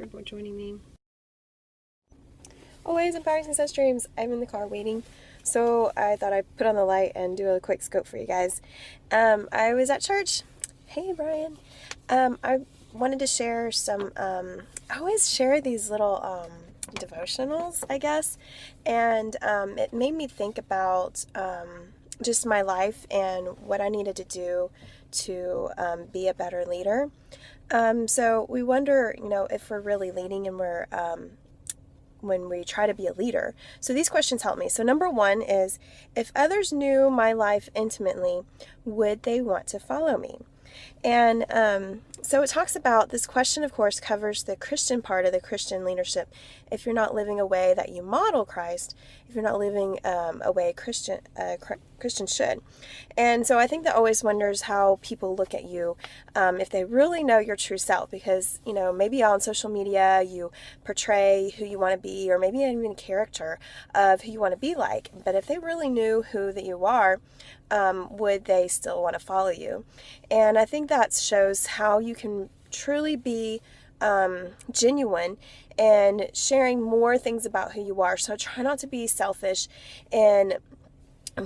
for joining me. Always empowering success dreams. I'm in the car waiting, so I thought I'd put on the light and do a quick scope for you guys. I was at church. Hey, Brian. I wanted to share some. I always share these little devotionals, I guess, and it made me think about just my life and what I needed to do to be a better leader. So we wonder, if we're really leading and we're when we try to be a leader. So these questions help me. So number one is, if others knew my life intimately, would they want to follow me? And so it talks about, this question, of course, covers the Christian part of the Christian leadership. If you're not living a way that you model Christ, if you're not living a way Christian should. And so I think that always wonders how people look at you, if they really know your true self, because, maybe on social media you portray who you want to be, or maybe even a character of who you want to be like. But if they really knew who that you are, would they still want to follow you? And I think that shows how you can truly be genuine and sharing more things about who you are. So try not to be selfish in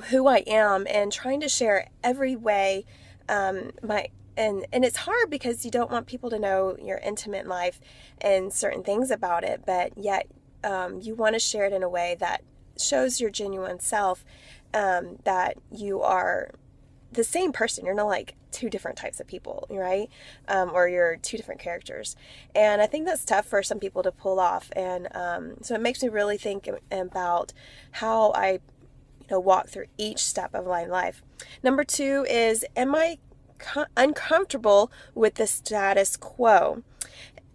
who I am, and trying to share every way and it's hard because you don't want people to know your intimate life and certain things about it, but yet you want to share it in a way that shows your genuine self, that you are the same person. You're not like two different types of people, right? Or you're two different characters. And I think that's tough for some people to pull off. And so it makes me really think about how I walk through each step of my life. Number two is, am I uncomfortable with the status quo?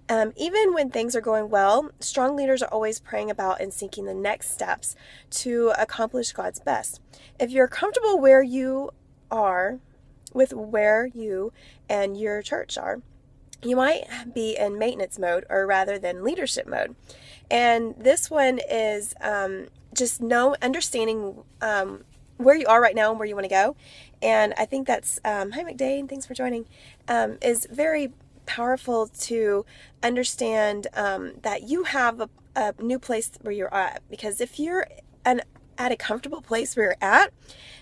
Even when things are going well, strong leaders are always praying about and seeking the next steps to accomplish God's best. If you're comfortable where you are, with where you and your church are, you might be in maintenance mode, or rather than leadership mode. And this one is just understanding where you are right now and where you want to go. And I think that's, hi McDade, thanks for joining, is very powerful to understand that you have a new place where you're at. Because if you're at a comfortable place where you're at,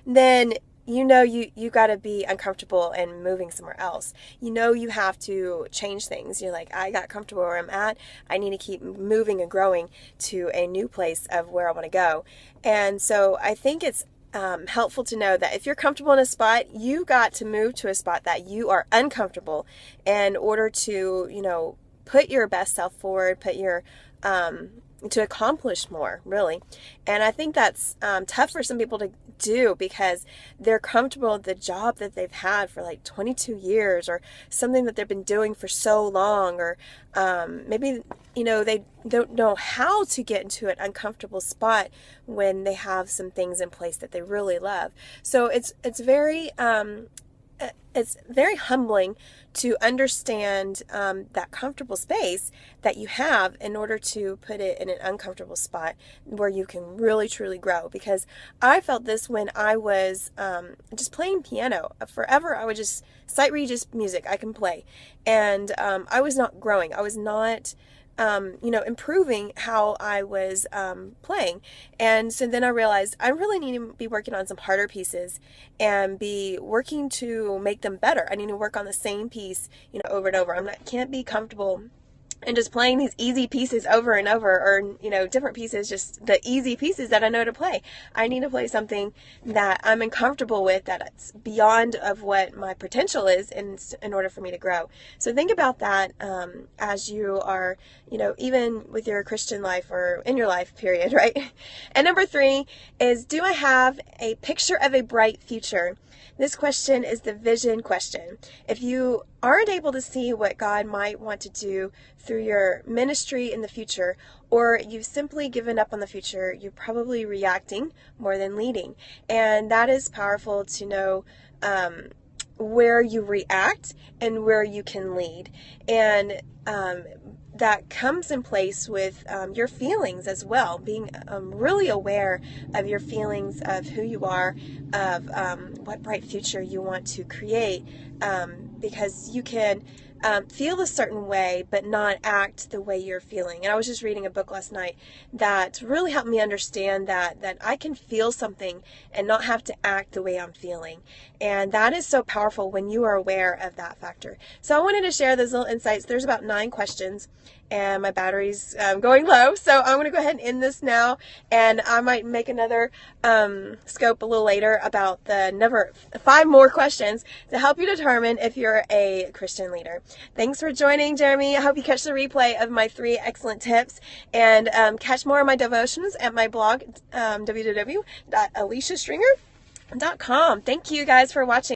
then you got to be uncomfortable and moving somewhere else. You have to change things. You're like, I got comfortable where I'm at. I need to keep moving and growing to a new place of where I want to go. And so I think it's helpful to know that if you're comfortable in a spot, you got to move to a spot that you are uncomfortable in order to, put your best self forward, put your to accomplish more, really. And I think that's tough for some people to do, because they're comfortable with the job that they've had for like 22 years, or something that they've been doing for so long, or maybe they don't know how to get into an uncomfortable spot when they have some things in place that they really love. So it's very humbling to understand that comfortable space that you have in order to put it in an uncomfortable spot where you can really truly grow. Because I felt this when I was just playing piano. Forever I would just sight read just music I can play, and I was not growing. I was not improving how I was playing. And so then I realized I really need to be working on some harder pieces and be working to make them better. I need to work on the same piece, over and over. Can't be comfortable and just playing these easy pieces over and over, or, different pieces, just the easy pieces that I know to play. I need to play something that I'm uncomfortable with, that it's beyond of what my potential is in order for me to grow. So think about that as you are, even with your Christian life or in your life, period, right? And number three is, do I have a picture of a bright future? This question is the vision question. If you aren't able to see what God might want to do through your ministry in the future, or you've simply given up on the future, you're probably reacting more than leading. And that is powerful to know where you react and where you can lead. And that comes in place with your feelings as well, being really aware of your feelings, of who you are, of what bright future you want to create, because you can feel a certain way, but not act the way you're feeling. And I was just reading a book last night that really helped me understand that I can feel something and not have to act the way I'm feeling. And that is so powerful when you are aware of that factor. So I wanted to share those little insights. There's about 9 questions and my battery's going low. So I'm going to go ahead and end this now, and I might make another scope a little later about the 5 more questions to help you determine if you're a Christian leader. Thanks for joining, Jeremy. I hope you catch the replay of my 3 excellent tips, and catch more of my devotions at my blog, www.aliciastringer.com. Thank you guys for watching.